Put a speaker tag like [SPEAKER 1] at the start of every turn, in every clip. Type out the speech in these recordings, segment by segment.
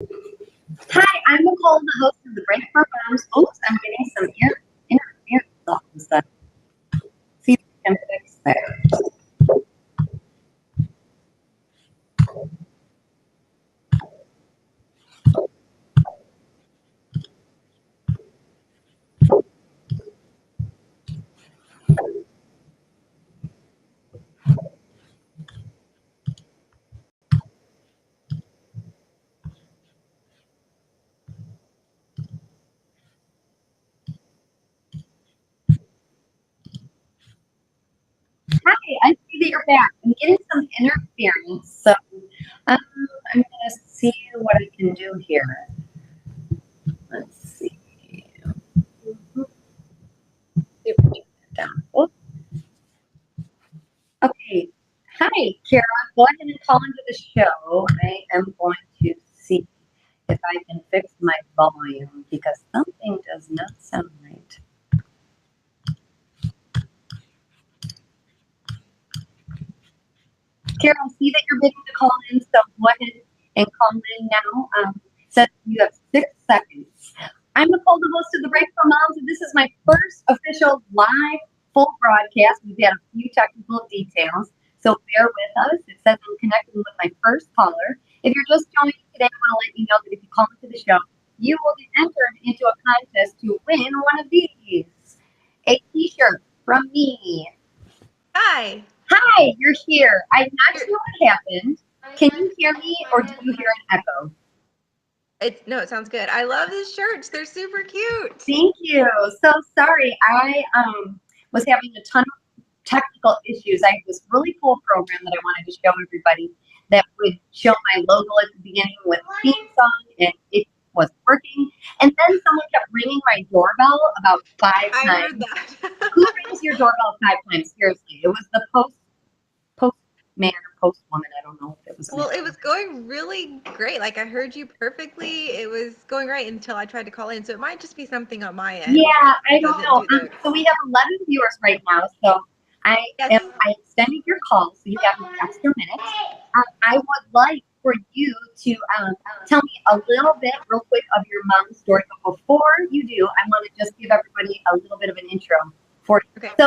[SPEAKER 1] Hi, I'm Nicole, the host of the Break for Moms. Oops, I'm getting some interference off the stuff. See if I can fix that. Hi, I see that you're back. I'm getting some interference, so um, I'm gonna see what I can do here. Let's see. See if I can turn that down. Oops. Okay. Hi, Kara. Go ahead and call into the show. I am going to see if I can fix my volume because something does not sound right. Kara, I see that you're bidding to call in, so go ahead and call in now. Says you have 6 seconds. I'm Nicole, the host of the Break for Moms, and this is my first official live full broadcast. We've had a few technical details, so bear with us. It says I'm connecting with my first caller. If you're just joining today, I want to let you know that if you call into the show, you will get entered into a contest to win one of these. A t-shirt from me.
[SPEAKER 2] Hi.
[SPEAKER 1] Hi, you're here. I'm not sure what happened. Can you hear me or do you hear an echo?
[SPEAKER 2] No, it sounds good. I love these shirts. They're super cute.
[SPEAKER 1] Thank you. So sorry. I was having a ton of technical issues. I had this really cool program that I wanted to show everybody that would show my logo at the beginning with a theme song, and it was working. And then someone kept ringing my doorbell about 5
[SPEAKER 2] I heard
[SPEAKER 1] times.
[SPEAKER 2] that.
[SPEAKER 1] Who rings your doorbell 5 times? Seriously. It was the postman or postwoman. I don't know if it was.
[SPEAKER 2] Well, it was going really great. Like I heard you perfectly. It was going great until I tried to call in. So it might just be something on my end.
[SPEAKER 1] Yeah, I
[SPEAKER 2] It
[SPEAKER 1] don't
[SPEAKER 2] doesn't
[SPEAKER 1] know.
[SPEAKER 2] do the
[SPEAKER 1] So we have 11 viewers right now. So
[SPEAKER 2] Yes.
[SPEAKER 1] I extended your call, so you have an extra minute. I would like for you to tell me a little bit, real quick, of your mom's story. But before you do, I want to just give everybody a little bit of an intro for you.
[SPEAKER 2] Okay.
[SPEAKER 1] So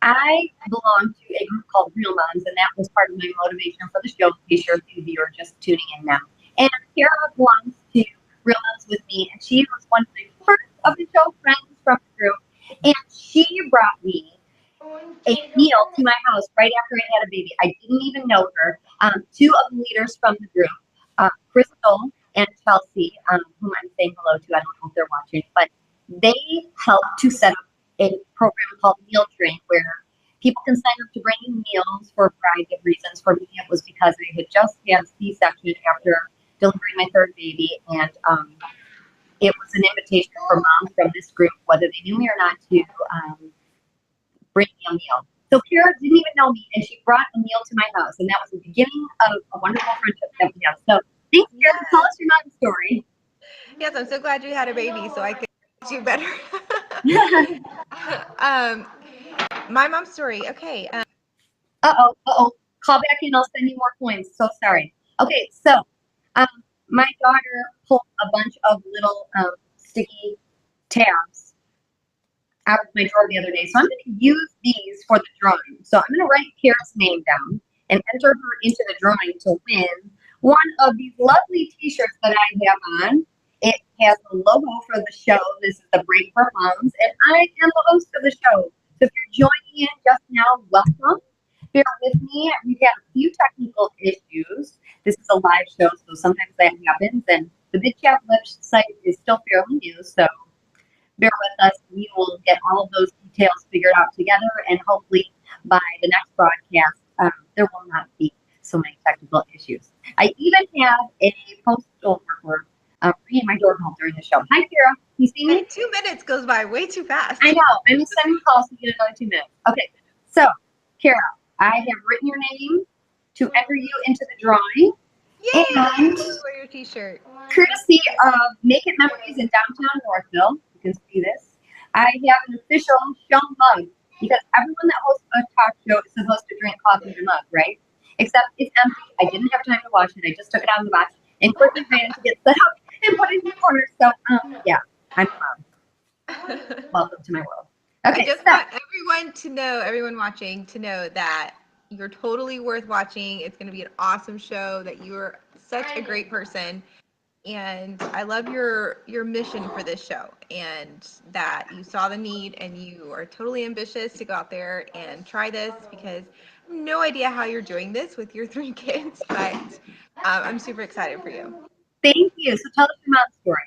[SPEAKER 1] I belong to a group called Real Moms, and that was part of my motivation for the show. In case you're just tuning in now. And Kara belongs to Real Moms with me, and she was one of my first official friends from the group. And she brought me a meal to my house right after I had a baby. I didn't even know her. Two of the leaders from the group, Crystal and Chelsea, whom I'm saying hello to. I don't know if they're watching, but they helped to set up a program called Meal Train where people can sign up to bring in meals for a variety of reasons. For me, it was because I had just had C-section after delivering my third baby, and it was an invitation for moms from this group, whether they knew me or not, to bring me a meal. So Kara didn't even know me, and she brought a meal to my house, and that was the beginning of a wonderful friendship that we have. So thanks, Kara.
[SPEAKER 2] Yes.
[SPEAKER 1] Tell us your mom's story.
[SPEAKER 2] Yes, I'm so glad you had a baby so I could do better. um, my mom's story. Okay.
[SPEAKER 1] Uh-oh. Call back in. I'll send you more coins. So sorry. Okay, so um, my daughter pulled a bunch of little sticky tabs out of my drawer the other day. So I'm going to use these for the drawing. So I'm going to write Kara's name down and enter her into the drawing to win one of these lovely t-shirts that I have on. It has a logo for the show. This is the Break for Moms, and I am the host of the show. So if you're joining in just now, welcome. Bear with me. We've had a few technical issues. This is a live show, so sometimes that happens. And the Bidchat website is still fairly new, so bear with us. We will get all of those details figured out together, and hopefully by the next broadcast, there will not be so many technical issues. I even have a postal worker ringing my doorbell during the show. Hi, Kara. You see me?
[SPEAKER 2] 2 minutes goes by way too fast.
[SPEAKER 1] I know. I'm sending calls to get another 2 minutes. Okay. So, Kara, I have written your name to enter you into the drawing.
[SPEAKER 2] Yay!
[SPEAKER 1] And
[SPEAKER 2] Wear your t-shirt.
[SPEAKER 1] courtesy of Make It Memories in downtown Northville, you can see this, I have an official show mug because everyone that hosts a talk show is supposed to drink coffee in a mug, right? Except it's empty. I didn't have time to wash it. I just took it out of the box. and quickly ran to get set up and put it in the corner. So, yeah, I'm proud. Welcome to my world.
[SPEAKER 2] I
[SPEAKER 1] Okay,
[SPEAKER 2] just
[SPEAKER 1] so
[SPEAKER 2] want everyone to know, everyone watching, to know that you're totally worth watching. It's going to be an awesome show, that you are such a great person. And I love your mission for this show, and that you saw the need and you are totally ambitious to go out there and try this, because I have no idea how you're doing this with your 3 kids, but I'm super excited for you.
[SPEAKER 1] thank you. So tell us your mom's story.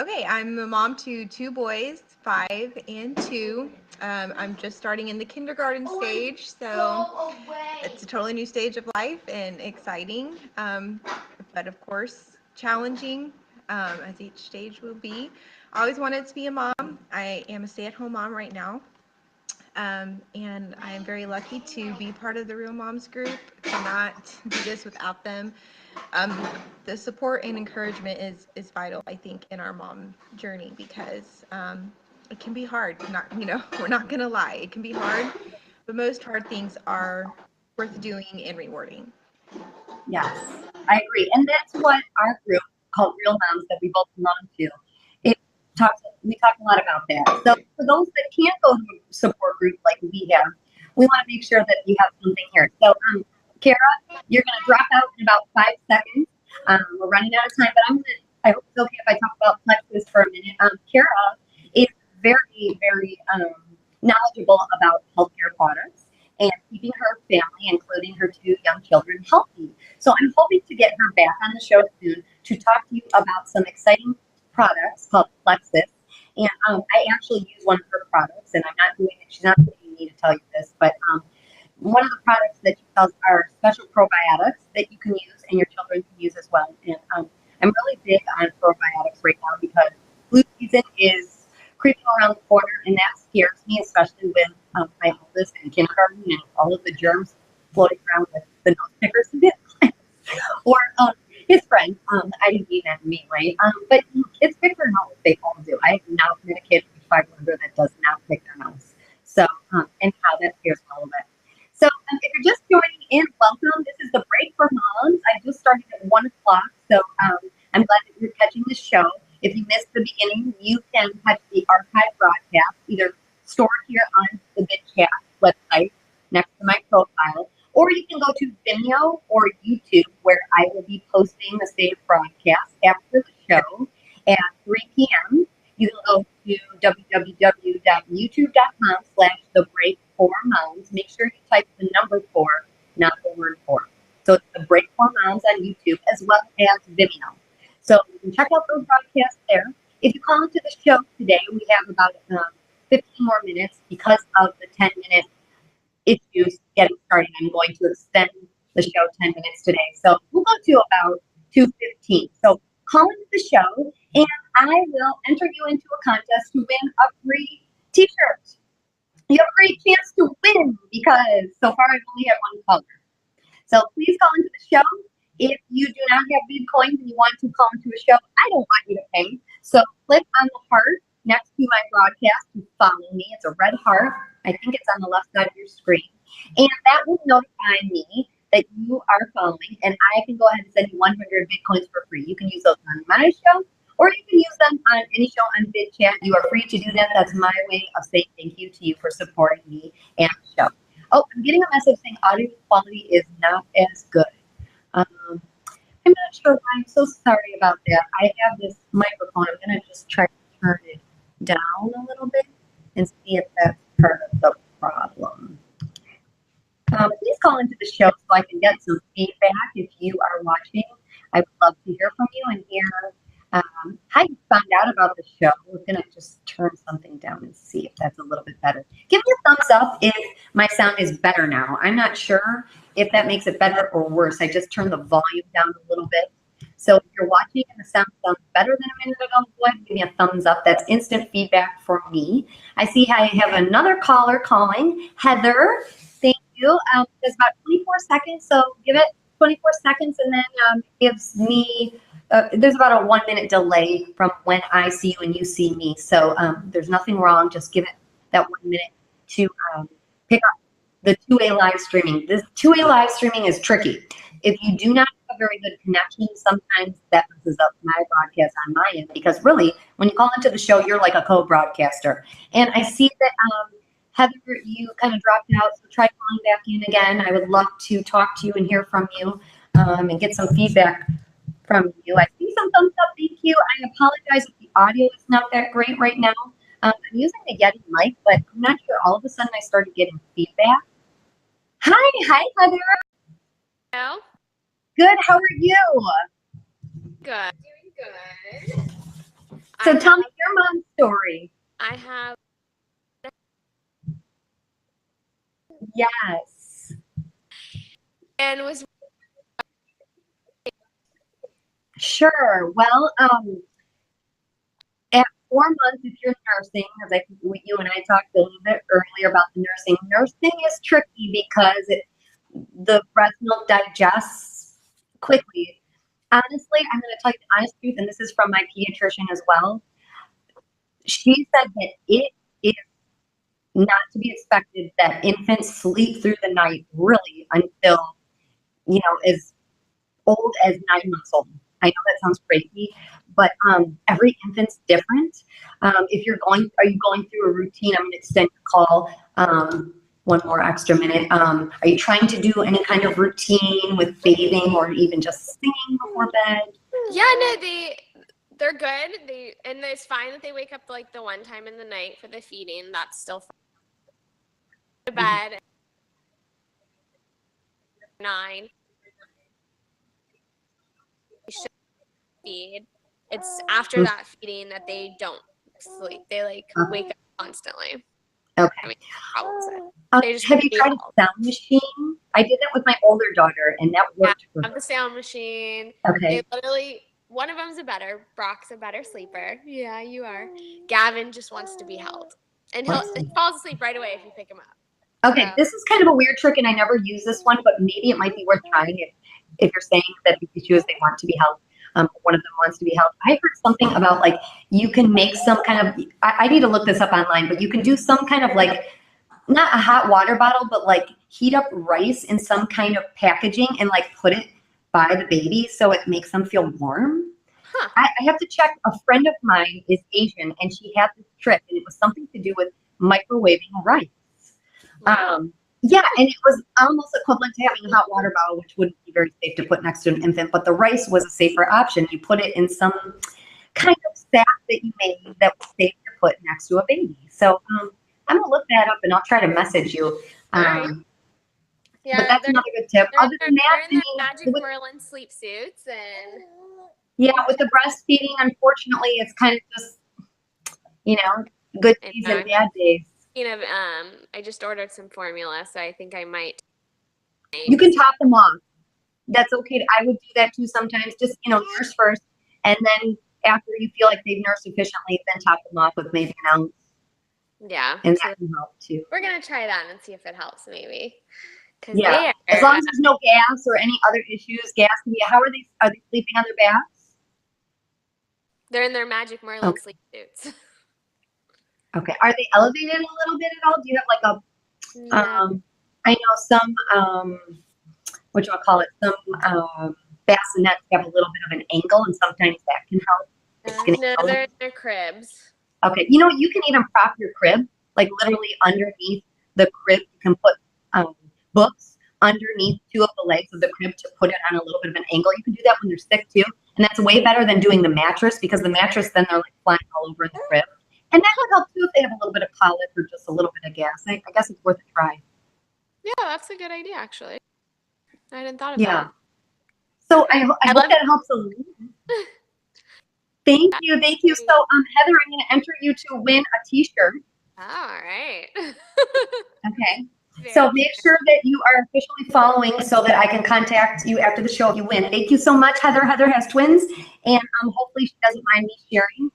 [SPEAKER 2] Okay, I'm a mom to 2 boys, 5 and 2. I'm just starting in the kindergarten stage, so it's a totally new stage of life and exciting, but of course challenging, as each stage will be. I always wanted to be a mom. I am a stay-at-home mom right now, and I am very lucky to be part of the Real Moms group. Cannot do this without them. um, the support and encouragement is vital, I think, in our mom journey, because it can be hard. Not, we're not gonna lie, it can be hard, but most hard things are worth doing and rewarding.
[SPEAKER 1] Yes, I agree. And that's what our group called Real Moms that we both belong to. It we talk a lot about that. So for those that can't go to a support group like we have, we want to make sure that you have something here. So, Kara, you're going to drop out in about 5 seconds. We're running out of time, but I hope it's okay if I talk about Plexus for a minute. Kara is very, very knowledgeable about healthcare products and keeping her family, including her 2 young children, healthy. So I'm hoping to get her back on the show soon to talk to you about some exciting products called Plexus. And I actually use one of her products, and I'm not doing it. She's not paying me to tell you this, but one of the products that she sells are special probiotics that you can use and your children can use as well. And I'm really big on probiotics right now because flu season is creeping around the corner, and that scares me, especially with my oldest in kindergarten and all of the germs floating around with the nose pickers and bits. Or his friend. I didn't mean that to me, right? But kids pick their nose. They all do. I have not met a kid who's 500 that does not pick their nose. So, and how that scares me a little bit. So, if you're just joining in, welcome. This is the break for moms. I just started at 1 o'clock, so I'm glad that you're catching the show. If you missed the beginning, you can catch the archive broadcast either stored here on the Bidchat website next to my profile, or you can go to Vimeo or YouTube, where I will be posting the saved broadcast after the show at 3 p.m. You can go to www.youtube.com/thebreak4moms. Make sure you type the number 4, not the word 4. So it's the Break 4 Moms on YouTube as well as Vimeo. So you can check out those broadcasts there. If you call into the show today, we have about 15 more minutes because of the 10-minute issues getting started. I'm going to extend the show 10 minutes today. So we'll go to about 2:15. So call into the show and I will enter you into a contest to win a free t-shirt. You have a great chance to win because so far I've only had one caller. So please call into the show. If you do not have Bitcoins and you want to call into a show, I don't want you to pay. So click on the heart next to my broadcast to follow me. It's a red heart. I think it's on the left side of your screen. And that will notify me that you are following, and I can go ahead and send you 100 Bitcoins for free. You can use those on my show, or you can use them on any show on Bidchat. You are free to do that. That's my way of saying thank you to you for supporting me and the show. Oh, I'm getting a message saying audio quality is not as good. I'm not sure why. I'm so sorry about that. I have this microphone. I'm going to just try to turn it down a little bit and see if that's part of the problem. Please call into the show so I can get some feedback if you are watching. I would love to hear from you and hear how you found out about the show. We're going to just turn something down and see if that's a little bit better. Give me a thumbs up if my sound is better now. I'm not sure if that makes it better or worse. I just turned the volume down a little bit. So if you're watching and the sound sounds better than a minute ago, go ahead and give me a thumbs up. That's instant feedback for me. I see I have another caller calling. Heather, thank you. There's about 24 seconds, so give it 24 seconds and then it gives me, there's about a 1-minute delay from when I see you and you see me. So there's nothing wrong. Just give it that 1 minute to pick up the 2A live streaming. This 2A live streaming is tricky. if you do not have a very good connection, sometimes that messes up my broadcast on my end, because really, when you call into the show, you're like a co-broadcaster. And I see that Heather, you kind of dropped out, so try calling back in again. I would love to talk to you and hear from you and get some feedback from you. I see some thumbs up. Thank you. I apologize if the audio is not that great right now. I'm using the Yeti mic, but I'm not sure. All of a sudden, I started getting feedback. Hi, Heather.
[SPEAKER 3] Hello.
[SPEAKER 1] Good. How are you?
[SPEAKER 3] Good. Doing good.
[SPEAKER 1] So tell me your mom's story.
[SPEAKER 3] I have.
[SPEAKER 1] Yes.
[SPEAKER 3] And was.
[SPEAKER 1] Sure. Well, at 4 months, if you're nursing, as I think you and I talked a little bit earlier about the nursing. Nursing is tricky because the breast milk digests quickly. Honestly, I'm going to tell you the honest truth, and this is from my pediatrician as well. She said that it is not to be expected that infants sleep through the night really until, as old as 9 months old. I know that sounds crazy, but every infant's different. Are you going through a routine? I'm going to extend your call one more extra minute. Are you trying to do any kind of routine with bathing or even just singing before bed?
[SPEAKER 3] Yeah, no, they're good. And it's fine that they wake up like the one time in the night for the feeding. That's still fine. To bed. 9. They should feed. It's after that feeding that they don't sleep. They wake up constantly.
[SPEAKER 1] Okay.
[SPEAKER 3] I mean, problems.
[SPEAKER 1] Have you tried a sound machine? I did that with my older daughter, and that worked.
[SPEAKER 3] I have the sound machine.
[SPEAKER 1] Okay.
[SPEAKER 3] One of them's Brock's a better sleeper. Yeah, you are. Gavin just wants to be held. And he falls asleep right away if you pick him up.
[SPEAKER 1] Okay, this is kind of a weird trick, and I never use this one, but maybe it might be worth trying if you're saying that if you choose they want to be held. One of them wants to be held. I heard something about you can make some kind of, I need to look this up online, but you can do some kind of not a hot water bottle, but heat up rice in some kind of packaging and put it by the baby so it makes them feel warm.
[SPEAKER 3] Huh.
[SPEAKER 1] I have to check. A friend of mine is Asian, and she had this trick, and it was something to do with microwaving rice.
[SPEAKER 3] Wow.
[SPEAKER 1] Yeah, and it was almost equivalent to having a hot water bottle, which wouldn't be very safe to put next to an infant, but the rice was a safer option. You put it in some kind of sack that you made that was safe to put next to a baby. So I'm going to look that up, and I'll try to message you.
[SPEAKER 3] Right. Yeah,
[SPEAKER 1] but that's another good tip. Other than that,
[SPEAKER 3] they're in their Magic Merlin sleep suits. And
[SPEAKER 1] yeah, with the breastfeeding, unfortunately, it's kind of just, good days and bad days.
[SPEAKER 3] I just ordered some formula, so I think I might.
[SPEAKER 1] You can top them off. That's okay. I would do that too sometimes. Just, nurse first. And then after you feel like they've nursed sufficiently, then top them off with maybe an ounce.
[SPEAKER 3] Yeah.
[SPEAKER 1] And that can help too.
[SPEAKER 3] We're going to try that and see if it helps maybe.
[SPEAKER 1] Yeah. As long as there's no gas or any other issues, gas can be, are they sleeping on their backs?
[SPEAKER 3] They're in their Magic Merlin sleep suits.
[SPEAKER 1] Okay. Are they elevated a little bit at all? Do you have
[SPEAKER 3] No.
[SPEAKER 1] I know some, what you want to call it, some bassinets have a little bit of an angle, and sometimes that can help.
[SPEAKER 3] No, they're in their cribs.
[SPEAKER 1] Okay. You know what? You can even prop your crib, literally underneath the crib. You can put books underneath 2 of the legs of the crib to put it on a little bit of an angle. You can do that when they're sick too. And that's way better than doing the mattress, because the mattress, then they're flying all over in the crib. And that would help too if they have a little bit of colic or just a little bit of gas. I guess it's worth a try.
[SPEAKER 3] Yeah, that's a good idea, actually. I hadn't thought of that.
[SPEAKER 1] So I hope that helps a little. Thank you. So, Heather, I'm going to enter you to win a T-shirt.
[SPEAKER 3] All right.
[SPEAKER 1] Okay. So make sure that you are officially following so that I can contact you after the show if you win. Thank you so much, Heather. Heather has twins, and hopefully she doesn't mind me sharing.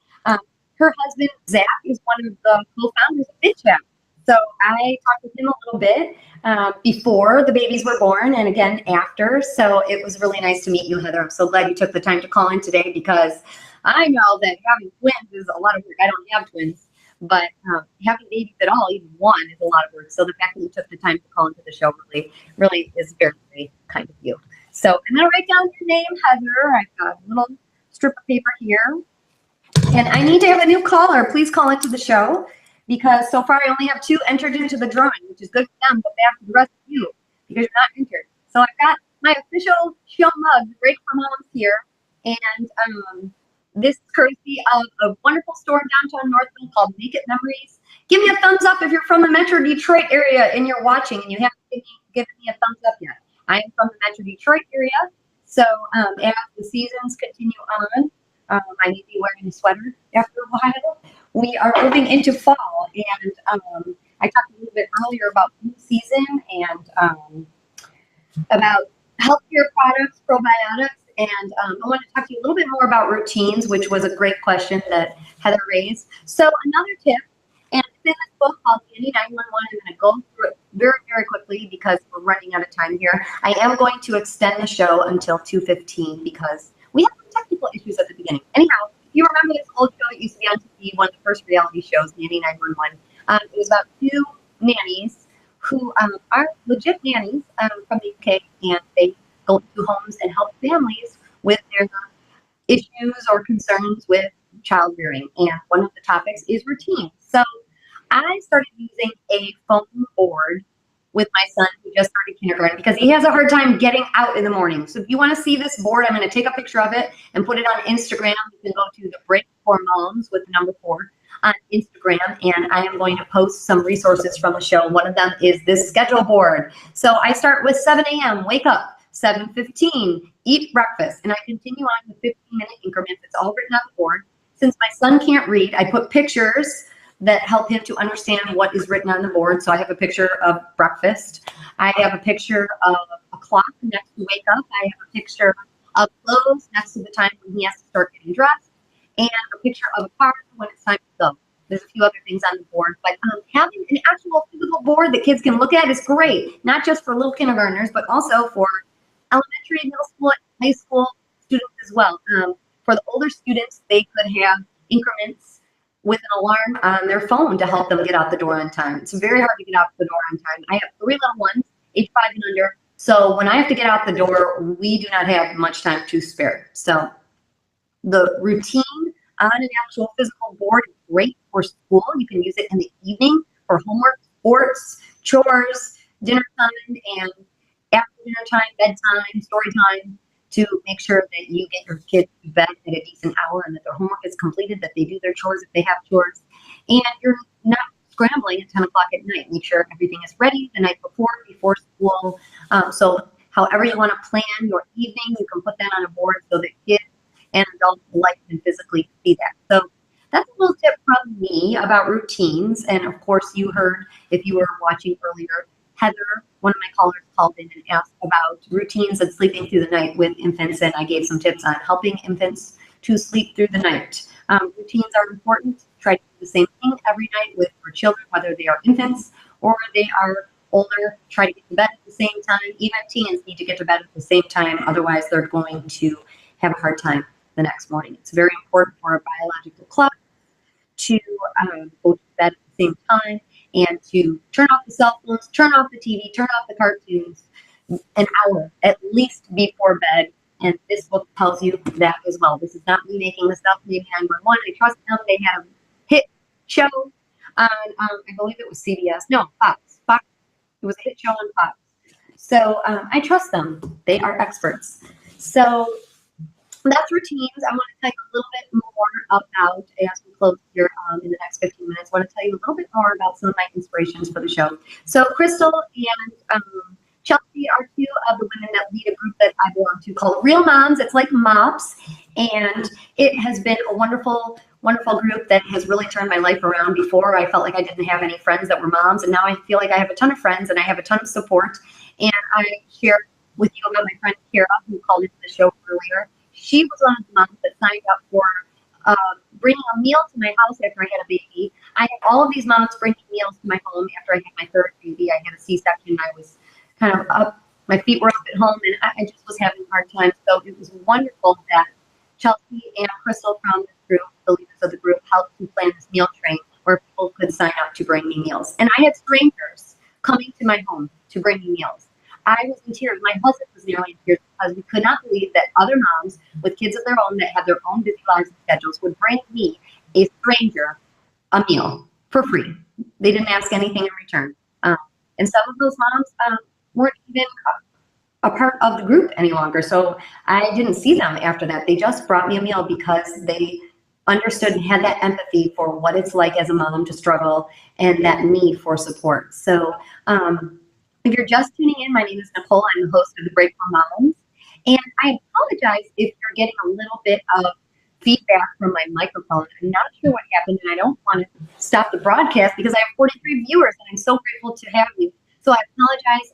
[SPEAKER 1] Her husband, Zach, is one of the co-founders of Bidchat. So I talked with him a little bit before the babies were born and again after. So it was really nice to meet you, Heather. I'm so glad you took the time to call in today, because I know that having twins is a lot of work. I don't have twins, but having babies at all, even one, is a lot of work. So the fact that you took the time to call into the show really is very, very kind of you. So I'm going to write down your name, Heather. I've got a little strip of paper here. And I need to have a new caller. Please call into the show because so far I only have 2 entered into the drawing, which is good for them, but bad for the rest of you because you're not entered. So I've got my official show mug, Break for Moms here. And this is courtesy of a wonderful store in downtown Northville called Make It Memories. Give me a thumbs up if you're from the Metro Detroit area and you're watching and you haven't given me a thumbs up yet. I am from the Metro Detroit area. So as the seasons continue on, I need to be wearing a sweater after a while. We are moving into fall, and I talked a little bit earlier about flu season and about healthcare products, probiotics, and I want to talk to you a little bit more about routines, which was a great question that Heather raised. So another tip, and it's in this book called Nanny 911. I'm going to go through it very, very quickly because we're running out of time here. I am going to extend the show until 2:15 because we have some technical issues at the beginning. Anyhow, if you remember this old show that used to be on TV, one of the first reality shows, Nanny 911. It was about 2 nannies who are legit nannies from the UK, and they go to homes and help families with their issues or concerns with child rearing. And one of the topics is routine. So I started using a foam board with my son who just started kindergarten because he has a hard time getting out in the morning. So if you want to see this board, I'm going to take a picture of it and put it on Instagram. You can go to the Break for Moms with the number 4 on Instagram, and I am going to post some resources from the show. One of them is this schedule board. So I start with 7 a.m., wake up, 7:15, eat breakfast, and I continue on with 15-minute increments. It's all written on the board. Since my son can't read, I put pictures that help him to understand what is written on the board. So I have a picture of breakfast. I have a picture of a clock next to wake up. I have a picture of clothes next to the time when he has to start getting dressed, and a picture of a car when it's time to go. There's a few other things on the board, but having an actual physical board that kids can look at is great, not just for little kindergartners, but also for elementary, middle school, high school students as well. For the older students, they could have increments with an alarm on their phone to help them get out the door on time. It's very hard to get out the door on time. I have 3 little ones, age 5 and under. So when I have to get out the door, we do not have much time to spare. So the routine on an actual physical board is great for school. You can use it in the evening for homework, sports, chores, dinner time, and after dinner time, bedtime, story time, to make sure that you get your kids to bed at a decent hour and that their homework is completed, that they do their chores if they have chores, and you're not scrambling at 10 o'clock at night. Make sure everything is ready the night before school. So however you want to plan your evening, you can put that on a board so that kids and adults alike can physically see that. So that's a little tip from me about routines. And of course, you heard, if you were watching earlier, Heather, one of my callers, called in and asked about routines and sleeping through the night with infants, and I gave some tips on helping infants to sleep through the night. Routines are important. Try to do the same thing every night with your children, whether they are infants or they are older. Try to get to bed at the same time. Even teens need to get to bed at the same time. Otherwise, they're going to have a hard time the next morning. It's very important for our biological clock to go to bed at the same time and to turn off the cell phones, turn off the TV, turn off the cartoons an hour at least before bed. And this book tells you that as well. This is not me making this up. Maybe 911. I trust them. They had a hit show on, I believe it was CBS. No, Fox. Fox. It was a hit show on Fox. So I trust them. They are experts. So that's routines. I want to tell you a little bit more about, as we close here in the next 15 minutes, I want to tell you a little bit more about some of my inspirations for the show. So Crystal and Chelsea are 2 of the women that lead a group that I belong to called Real Moms. It's like MOPS, and it has been a wonderful, wonderful group that has really turned my life around. Before, I felt like I didn't have any friends that were moms, and now I feel like I have a ton of friends and I have a ton of support. And I share with you about my friend Kara, who called into the show earlier. She was one of the moms that signed up for bringing a meal to my house after I had a baby. I had all of these moms bringing meals to my home after I had my 3rd baby. I had a C-section. I was kind of up. My feet were up at home, and I just was having a hard time. So it was wonderful that Chelsea and Crystal from this group, the leaders of the group, helped to plan this meal train where people could sign up to bring me meals. And I had strangers coming to my home to bring me meals. I was in tears. My husband was nearly in tears because we could not believe that other moms with kids of their own that had their own busy lives and schedules would bring me, a stranger, a meal for free. They didn't ask anything in return. And some of those moms weren't even a part of the group any longer. So I didn't see them after that. They just brought me a meal because they understood and had that empathy for what it's like as a mom to struggle and that need for support. So if you're just tuning in, my name is Nicole. I'm the host of The Break for Moms. And I apologize if you're getting a little bit of feedback from my microphone. I'm not sure what happened, and I don't want to stop the broadcast because I have 43 viewers, and I'm so grateful to have you. So I apologize.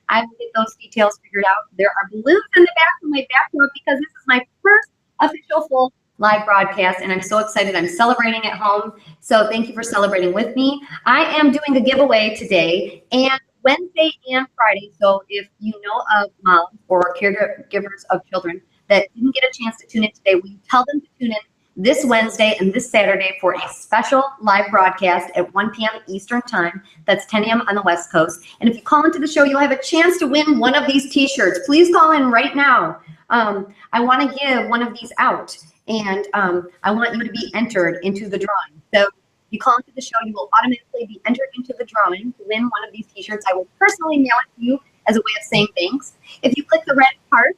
[SPEAKER 1] I will get those details figured out. There are balloons in the back of my backdrop because this is my first official full live broadcast, and I'm so excited. I'm celebrating at home, so thank you for celebrating with me. I am doing a giveaway today, and Wednesday and Friday. So if you know of moms or caregivers of children that didn't get a chance to tune in today, will you tell them to tune in this Wednesday and this Saturday for a special live broadcast at 1 p.m. Eastern Time. That's 10 a.m. on the West Coast. And if you call into the show, you'll have a chance to win one of these t-shirts. Please call in right now. I want to give one of these out, and I want you to be entered into the drawing. So if you call into the show, you will automatically be entered into the drawing to win one of these t-shirts. I will personally mail it to you as a way of saying thanks. If you click the red heart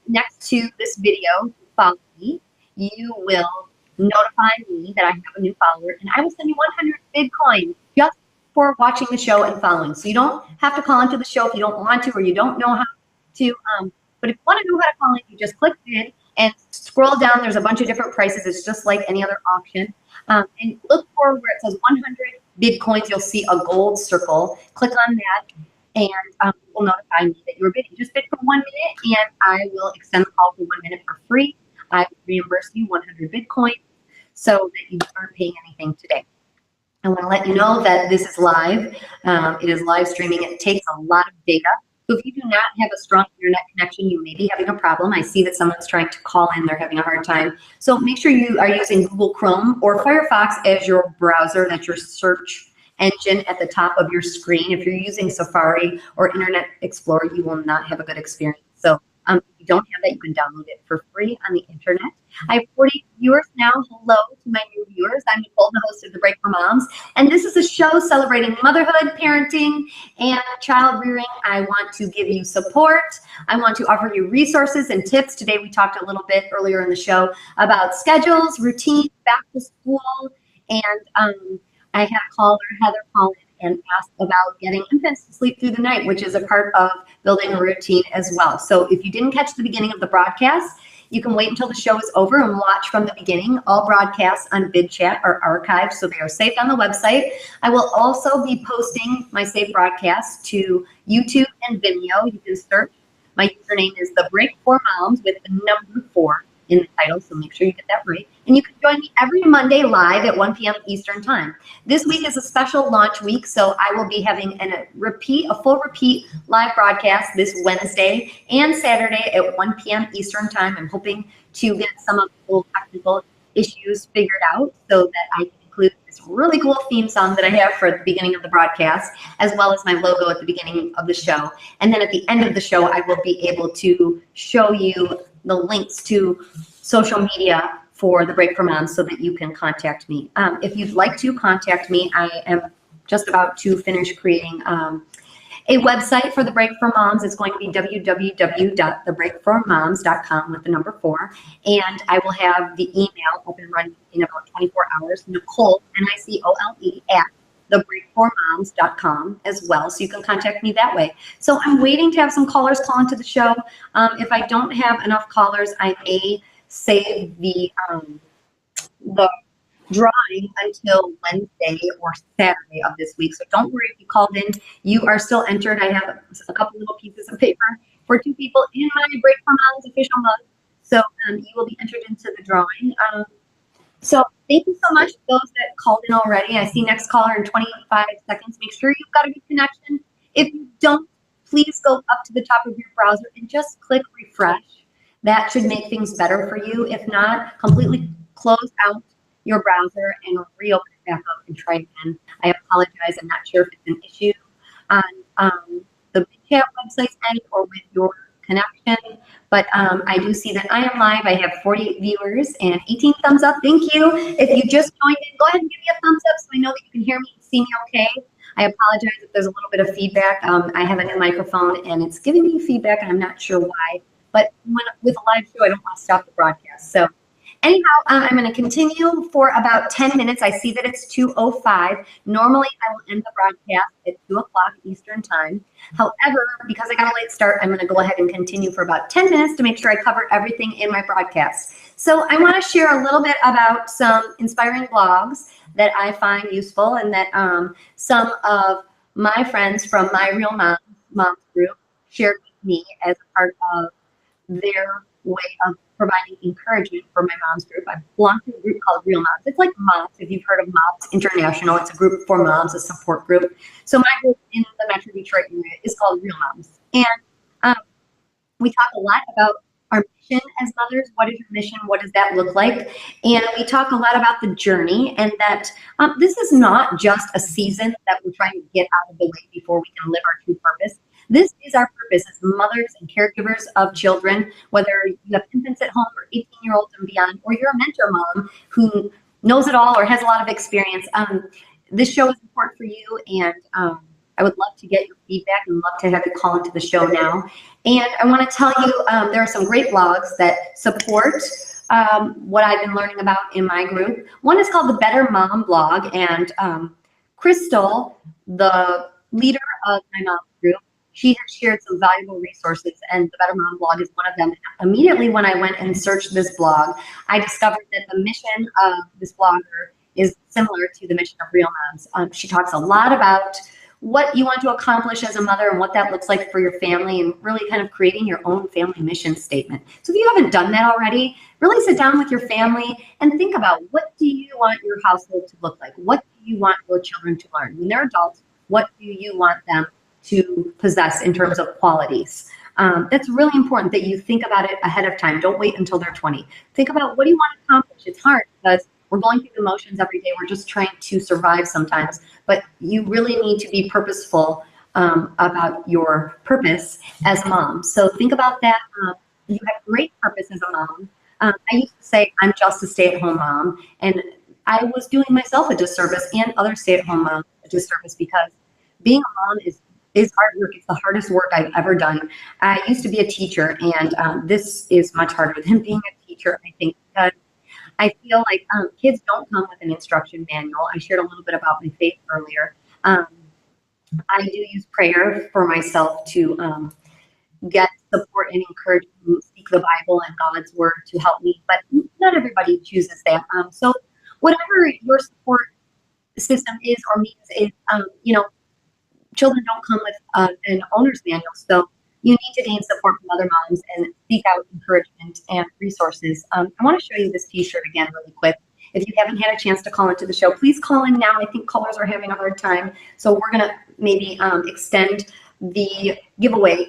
[SPEAKER 1] next to this video, follow me, you will notify me that I have a new follower, and I will send you 100 Bitcoin just for watching the show and following. So you don't have to call into the show if you don't want to or you don't know how to. But if you want to know how to call in, you just click bid and scroll down. There's a bunch of different prices. It's just like any other auction. And look for where it says 100 Bitcoins. You'll see a gold circle. Click on that, and it will notify me that you're bidding. Just bid for 1 minute, and I will extend the call for 1 minute for free. I will reimburse you 100 Bitcoin so that you aren't paying anything today. I want to let you know that this is live. It is live streaming. It takes a lot of data. So if you do not have a strong internet connection, you may be having a problem. I see that someone's trying to call in. They're having a hard time. So make sure you are using Google Chrome or Firefox as your browser. That's your search engine at the top of your screen. If you're using Safari or Internet Explorer, you will not have a good experience. So if you don't have that, you can download it for free on the internet. I have 40 viewers now. Hello to my new viewers. I'm Nicole, the host of The Break for Moms, and this is a show celebrating motherhood, parenting, and child rearing. I want to give you support. I want to offer you resources and tips. Today we talked a little bit earlier in the show about schedules, routines, back to school, and I had a caller, Heather, call in and ask about getting infants to sleep through the night, which is a part of building a routine as well. So if you didn't catch the beginning of the broadcast, you can wait until the show is over and watch from the beginning. All broadcasts on Bidchat are archived, so they are saved on the website. I will also be posting my saved broadcasts to YouTube and Vimeo. You can search. My username is The Break for Moms with the number 4 in the title, so make sure you get that right. And you can join me every Monday live at 1 p.m. Eastern Time. This week is a special launch week, so I will be having a full repeat live broadcast this Wednesday and Saturday at 1 p.m. Eastern Time. I'm hoping to get some of the technical issues figured out so that I can include this really cool theme song that I have for the beginning of the broadcast, as well as my logo at the beginning of the show. And then at the end of the show, I will be able to show you the links to social media for The Break for Moms so that you can contact me. If you'd like to contact me, I am just about to finish creating a website for The Break for Moms. It's going to be www.thebreakformoms.com with the number 4. And I will have the email up and running in about 24 hours, Nicole, Nicole, at thebreakformoms.com as well. So you can contact me that way. So I'm waiting to have some callers call into the show. If I don't have enough callers, I may save the drawing until Wednesday or Saturday of this week. So don't worry if you called in. You are still entered. I have a couple little pieces of paper for 2 people in my Break for Moms official mug. So you will be entered into the drawing. So thank you so much to those that called in already. I see next caller in 25 seconds. Make sure you've got a good connection. If you don't, please go up to the top of your browser and just click refresh. That should make things better for you. If not, completely close out your browser and reopen it back up and try again. I apologize. I'm not sure if it's an issue on the Bidchat website's end or with your connection. But I do see that I am live. I have 48 viewers and 18 thumbs up. Thank you. If you just joined in, go ahead and give me a thumbs up so I know that you can hear me and see me okay. I apologize if there's a little bit of feedback. I have a new microphone and it's giving me feedback and I'm not sure why. But with a live show, I don't want to stop the broadcast. So anyhow, I'm going to continue for about 10 minutes. I see that it's 2:05. Normally, I will end the broadcast at 2 o'clock Eastern time. However, because I got a late start, I'm going to go ahead and continue for about 10 minutes to make sure I cover everything in my broadcast. So I want to share a little bit about some inspiring blogs that I find useful and that some of my friends from My Real Moms group shared with me as a part of their way of providing encouragement for my mom's group. I belong to a group called Real Moms. It's like Moms, if you've heard of Moms International. It's a group for moms, a support group. So my group in the Metro Detroit area is called Real Moms. And we talk a lot about our mission as mothers. What is your mission? What does that look like? And we talk a lot about the journey and that this is not just a season that we're trying to get out of the way before we can live our true purpose. This is our purpose as mothers and caregivers of children, whether you have infants at home or 18-year-olds and beyond, or you're a mentor mom who knows it all or has a lot of experience. This show is important for you, and I would love to get your feedback and love to have you call into the show now. And I want to tell you there are some great blogs that support what I've been learning about in my group. One is called the Better Mom blog, and Crystal, the leader of my mom's group, she has shared some valuable resources, and the Better Mom blog is one of them. Immediately when I went and searched this blog, I discovered that the mission of this blogger is similar to the mission of Real Moms. She talks a lot about what you want to accomplish as a mother and what that looks like for your family and really kind of creating your own family mission statement. So if you haven't done that already, really sit down with your family and think about, what do you want your household to look like? What do you want your children to learn? When they're adults, what do you want them to possess in terms of qualities? That's really important that you think about it ahead of time. Don't wait until they're 20. Think about, what do you want to accomplish? It's hard because we're going through the motions every day. We're just trying to survive sometimes, but you really need to be purposeful about your purpose as a mom. So think about that. You have great purpose as a mom. I used to say I'm just a stay-at-home mom, and I was doing myself a disservice and other stay-at-home moms a disservice, because being a mom is hard work. It's the hardest work I've ever done. I used to be a teacher, and this is much harder than being a teacher, I think, because I feel like kids don't come with an instruction manual. I shared a little bit about my faith earlier. I do use prayer for myself to get support and encouragement, speak the Bible and God's word to help me, but not everybody chooses that. So whatever your support system is or means is, children don't come with an owner's manual. So you need to gain support from other moms and seek out encouragement and resources. I want to show you this t-shirt again really quick. If you haven't had a chance to call into the show, please call in now. I think callers are having a hard time. So we're going to maybe extend the giveaway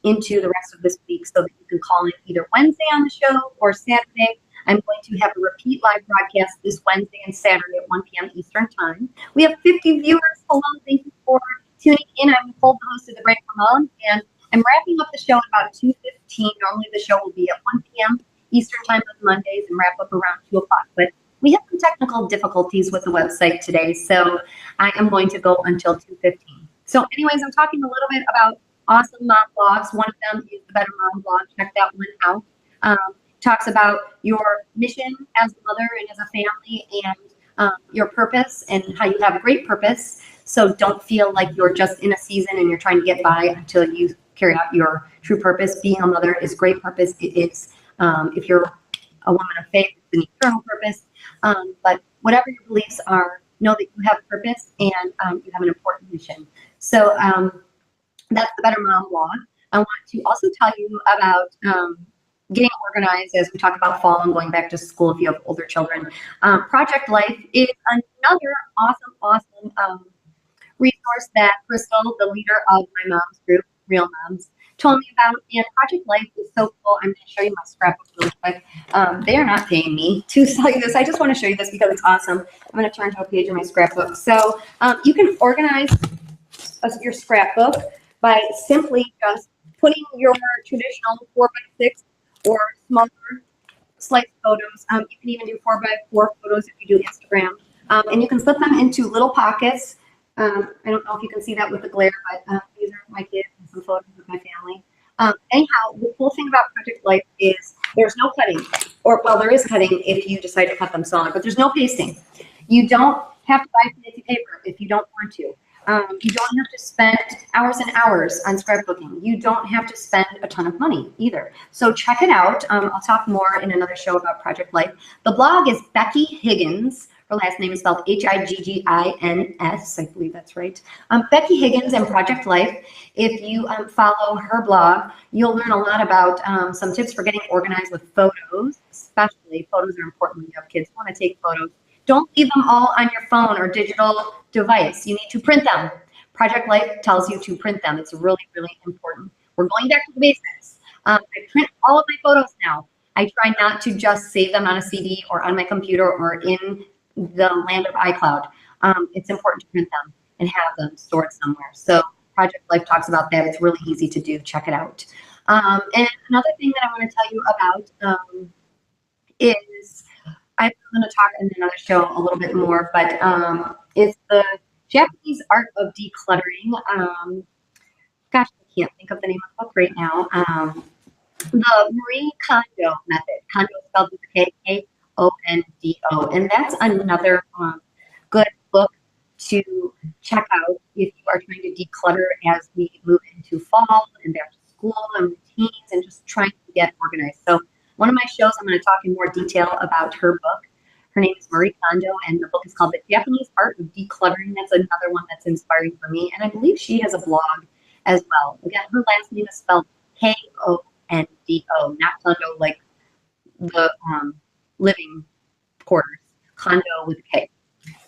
[SPEAKER 1] into the rest of this week so that you can call in either Wednesday on the show or Saturday. I'm going to have a repeat live broadcast this Wednesday and Saturday at 1 p.m. Eastern time. We have 50 viewers. Hello, thank you for tuning in. I'm Nicole, the host of The Break for Mom, and I'm wrapping up the show at about 2:15. Normally the show will be at 1 p.m. Eastern time on Mondays and wrap up around 2 o'clock. But we have some technical difficulties with the website today, so I am going to go until 2:15. So anyways, I'm talking a little bit about awesome mom blogs. One of them is the Better Mom blog. Check that one out. Talks about your mission as a mother and as a family, and your purpose and how you have a great purpose. So don't feel like you're just in a season and you're trying to get by until you carry out your true purpose. Being a mother is great purpose. It is, if you're a woman of faith, it's an eternal purpose. But whatever your beliefs are, know that you have a purpose and you have an important mission. So that's the Better Mom blog. I want to also tell you about getting organized as we talk about fall and going back to school if you have older children. Project Life is another awesome resource that Crystal, the leader of my mom's group, Real Moms, told me about. And Project Life is so cool. I'm going to show you my scrapbook really quick. They are not paying me to sell you this. I just want to show you this because it's awesome. I'm going to turn to a page in my scrapbook. So you can organize your scrapbook by simply just putting your traditional 4x6 or smaller slice photos. You can even do 4x4 photos if you do Instagram. And you can slip them into little pockets. I don't know if you can see that with the glare, but these are my kids and some photos of my family. Anyhow, the cool thing about Project Life is there's no cutting, or well, there is cutting if you decide to cut them smaller, but there's no pasting. You don't have to buy fancy paper if you don't want to. You don't have to spend hours and hours on scrapbooking. You don't have to spend a ton of money either. So check it out. I'll talk more in another show about Project Life. The blog is Becky Higgins. Her last name is spelled Higgins. I believe that's right. Becky Higgins and Project Life. If you follow her blog, you'll learn a lot about some tips for getting organized with photos, especially photos are important when you have kids who want to take photos. Don't leave them all on your phone or digital device. You need to print them. Project Life tells you to print them. It's really, really important. We're going back to the basics. I print all of my photos now. I try not to just save them on a CD or on my computer or in the land of iCloud. It's important to print them and have them stored somewhere. So Project Life talks about that. It's really easy to do. Check it out. And another thing that I want to tell you about is I'm going to talk in another show a little bit more, but it's the Japanese art of decluttering. Gosh, I can't think of the name of the book right now. The Marie Kondo method. Kondo spelled with a K, K-O-N-D-O. And that's another good book to check out if you are trying to declutter as we move into fall and back to school and routines and just trying to get organized. So one of my shows, I'm going to talk in more detail about her book. Her name is Marie Kondo, and the book is called The Japanese Art of Decluttering. That's another one that's inspiring for me, and I believe she has a blog as well. Again, her last name is spelled Kondo, not Kondo like the living quarters, Kondo with a K.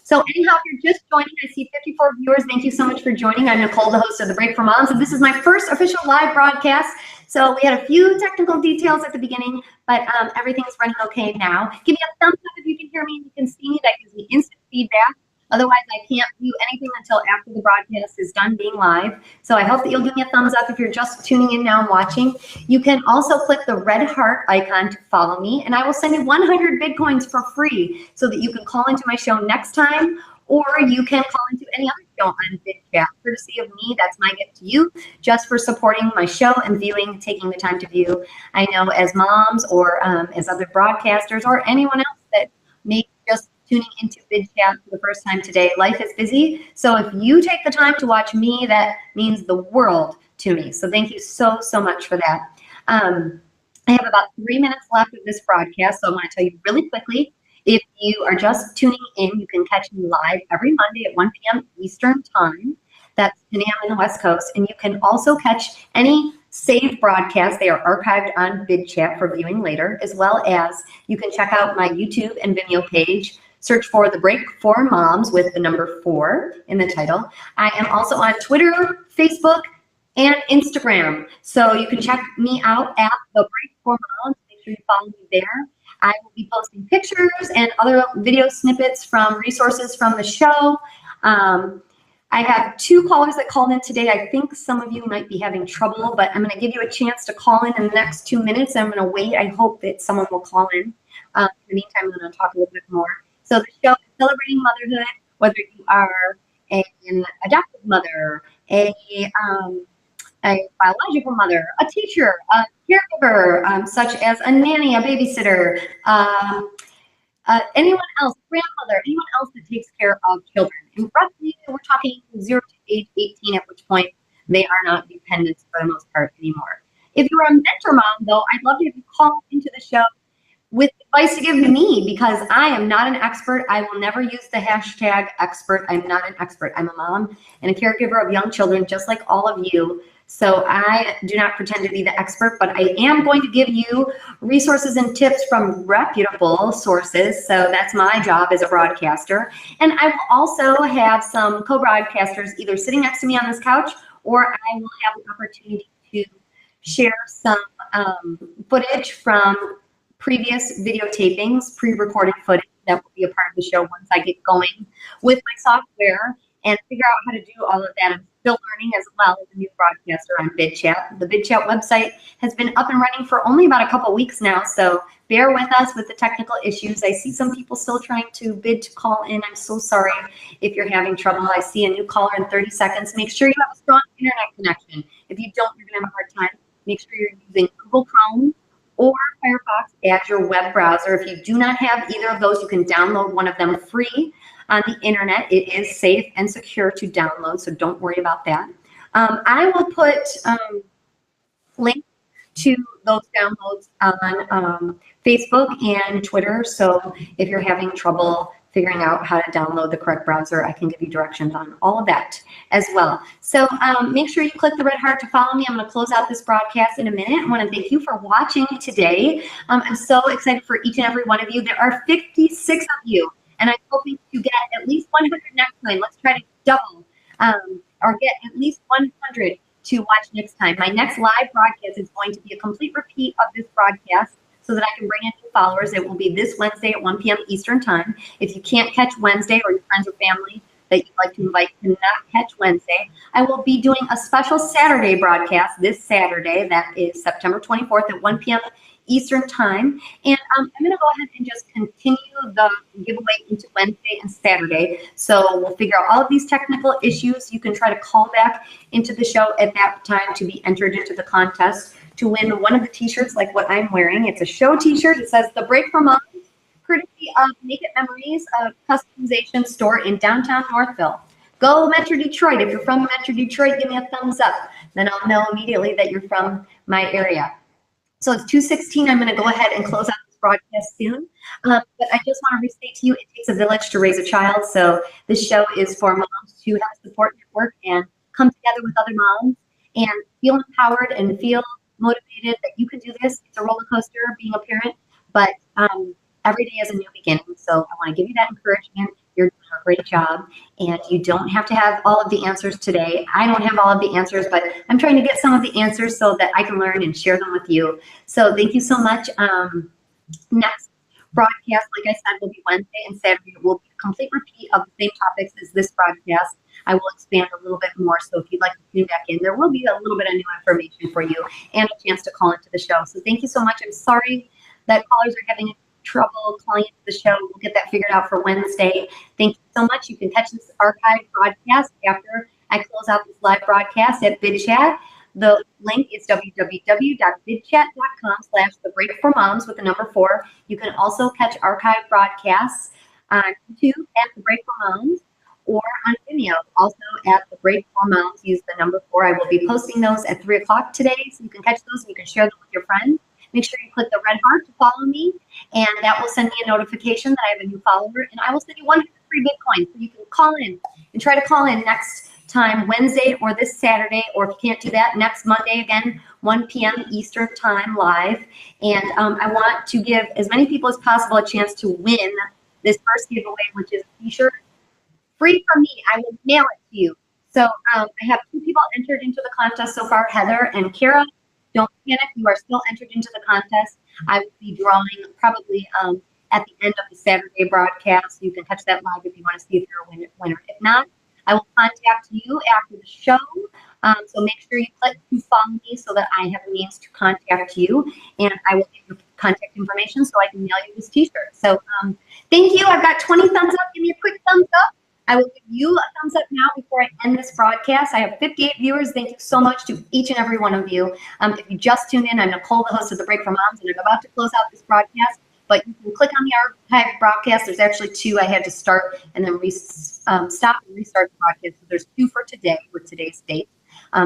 [SPEAKER 1] So anyhow, if you're just joining, I see 54 viewers. Thank you so much for joining. I'm Nicole, the host of The Break for Moms, and this is my first official live broadcast. So we had a few technical details at the beginning, but everything's running okay now. Give me a thumbs up if you can hear me and you can see me. That gives me instant feedback. Otherwise, I can't do anything until after the broadcast is done being live. So I hope that you'll give me a thumbs up if you're just tuning in now and watching. You can also click the red heart icon to follow me, and I will send you 100 Bitcoins for free so that you can call into my show next time, or you can call into any other show on Bidchat. Courtesy of me, that's my gift to you, just for supporting my show and viewing, taking the time to view. I know as moms or as other broadcasters or anyone else that may just tuning into Bidchat for the first time today, life is busy. So if you take the time to watch me, that means the world to me. So thank you so, so much for that. I have about 3 minutes left of this broadcast, so I want to tell you really quickly. If you are just tuning in, you can catch me live every Monday at 1 p.m. Eastern Time. That's 10 a.m. in the West Coast. And you can also catch any saved broadcasts. They are archived on Bidchat for viewing later, as well as you can check out my YouTube and Vimeo page. Search for The Break for Moms with the number 4 in the title. I am also on Twitter, Facebook, and Instagram. So you can check me out at The Break for Moms. Make sure you follow me there. I will be posting pictures and other video snippets from resources from the show. I have 2 callers that called in today. I think some of you might be having trouble, but I'm going to give you a chance to call in the next 2 minutes. I'm going to wait. I hope that someone will call in. In the meantime, I'm going to talk a little bit more. So the show is celebrating motherhood, whether you are an adoptive mother, a biological mother, a teacher, a caregiver, such as a nanny, a babysitter, anyone else, grandmother, anyone else that takes care of children. And roughly, we're talking 0 to age 18, at which point they are not dependent for the most part anymore. If you're a mentor mom, though, I'd love to have you call into the show with advice to give to me, because I am not an expert. I will never use the hashtag expert. I'm not an expert. I'm a mom and a caregiver of young children, just like all of you. So I do not pretend to be the expert, but I am going to give you resources and tips from reputable sources. So that's my job as a broadcaster. And I will also have some co-broadcasters either sitting next to me on this couch, or I will have the opportunity to share some footage from previous videotapings, pre-recorded footage that will be a part of the show once I get going with my software and figure out how to do all of that. I'm still learning as well as a new broadcaster on Bidchat. The Bidchat website has been up and running for only about a couple weeks now, so bear with us with the technical issues. I see some people still trying to bid to call in. I'm so sorry if you're having trouble. I see a new caller in 30 seconds. Make sure you have a strong internet connection. If you don't, you're going to have a hard time. Make sure you're using Google Chrome or Firefox as your web browser. If you do not have either of those, you can download one of them free on the internet. It is safe and secure to download, so don't worry about that. I will put links to those downloads on Facebook and Twitter, so if you're having trouble figuring out how to download the correct browser, I can give you directions on all of that as well. So make sure you click the red heart to follow me. I'm going to close out this broadcast in a minute. I want to thank you for watching today. I'm so excited for each and every one of you. There are 56 of you, and I'm hoping to get at least 100 next time. Let's try to double or get at least 100 to watch next time. My next live broadcast is going to be a complete repeat of this broadcast so that I can bring in new followers. It will be this Wednesday at 1 p.m. Eastern time. If you can't catch Wednesday, or your friends or family that you'd like to invite cannot catch Wednesday, I will be doing a special Saturday broadcast this Saturday. That is September 24th at 1 p.m. Eastern time. And I'm going to go ahead and just continue the giveaway into Wednesday and Saturday. So we'll figure out all of these technical issues. You can try to call back into the show at that time to be entered into the contest to win one of the t-shirts like what I'm wearing. It's a show t-shirt. It says The Break for Moms, courtesy of Make It Memories, a customization store in downtown Northville. Go Metro Detroit. If you're from Metro Detroit, give me a thumbs up. Then I'll know immediately that you're from my area. So it's 2:16. I'm going to go ahead and close out this broadcast soon. But I just want to restate to you, it takes a village to raise a child. So this show is for moms to have a support network and come together with other moms and feel empowered and feel motivated that you can do this. It's a roller coaster being a parent, but every day is a new beginning. So I want to give you that encouragement. You're doing a great job, and you don't have to have all of the answers today. I don't have all of the answers, but I'm trying to get some of the answers so that I can learn and share them with you. So thank you so much. Next broadcast, like I said, will be Wednesday and Saturday. It will be a complete repeat of the same topics as this broadcast. I will expand a little bit more. So if you'd like to tune back in, there will be a little bit of new information for you and a chance to call into the show. So thank you so much. I'm sorry that callers are having trouble calling into the show. We'll get that figured out for Wednesday. Thank you so much. You can catch this archived broadcast after I close out this live broadcast at Bidchat. The link is www.bidchat.com/thebreakformoms with the number 4. You can also catch archived broadcasts on YouTube at The Break for Moms or on Vimeo, also at The Break for Moms. Use the number 4. I will be posting those at 3 o'clock today, so you can catch those and you can share them with your friends. Make sure you click the red heart to follow me, and that will send me a notification that I have a new follower, and I will send you 100 free Bitcoin so you can call in and try to call in next time, Wednesday or this Saturday, or if you can't do that, next Monday again, 1 p.m. Eastern time live. And I want to give as many people as possible a chance to win this first giveaway, which is a t-shirt free from me. I will mail it to you. So I have 2 people entered into the contest so far, Heather and Kara. Don't panic. You are still entered into the contest. I will be drawing probably at the end of the Saturday broadcast. You can catch that live if you want to see if you're a winner. If not, I will contact you after the show. So make sure you click to follow me so that I have a means to contact you. And I will get your contact information so I can mail you this t-shirt. So thank you. I've got 20 thumbs up. Give me a quick thumbs up. I will give you a thumbs up now before I end this broadcast. I have 58 viewers. Thank you so much to each and every one of you. If you just tuned in, I'm Nicole, the host of The Break for Moms, and I'm about to close out this broadcast. But you can click on the archive broadcast. There's actually 2 I had to start and then stop and restart the broadcast. So there's 2 for today with today's date,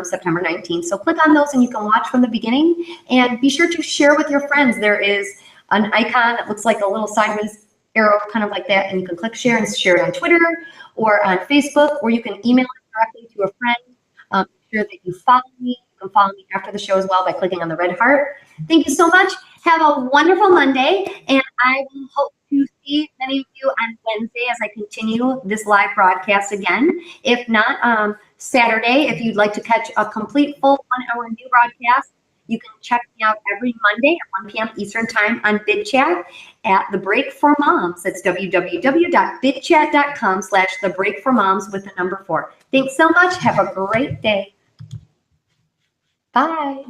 [SPEAKER 1] September 19th. So click on those and you can watch from the beginning. And be sure to share with your friends. There is an icon that looks like a little sideways arrow, kind of like that, and you can click share and share it on Twitter or on Facebook, or you can email it directly to a friend. Make sure that you follow me. You can follow me after the show as well by clicking on the red heart. Thank you so much. Have a wonderful Monday, and I will hope to see many of you on Wednesday as I continue this live broadcast again. If not, Saturday, if you'd like to catch a complete full 1-hour new broadcast, You can check me out every Monday at 1 p.m. Eastern Time on Bidchat at The Break for Moms. That's www.bidchat.com/thebreakformoms with the number 4. Thanks so much. Have a great day. Bye.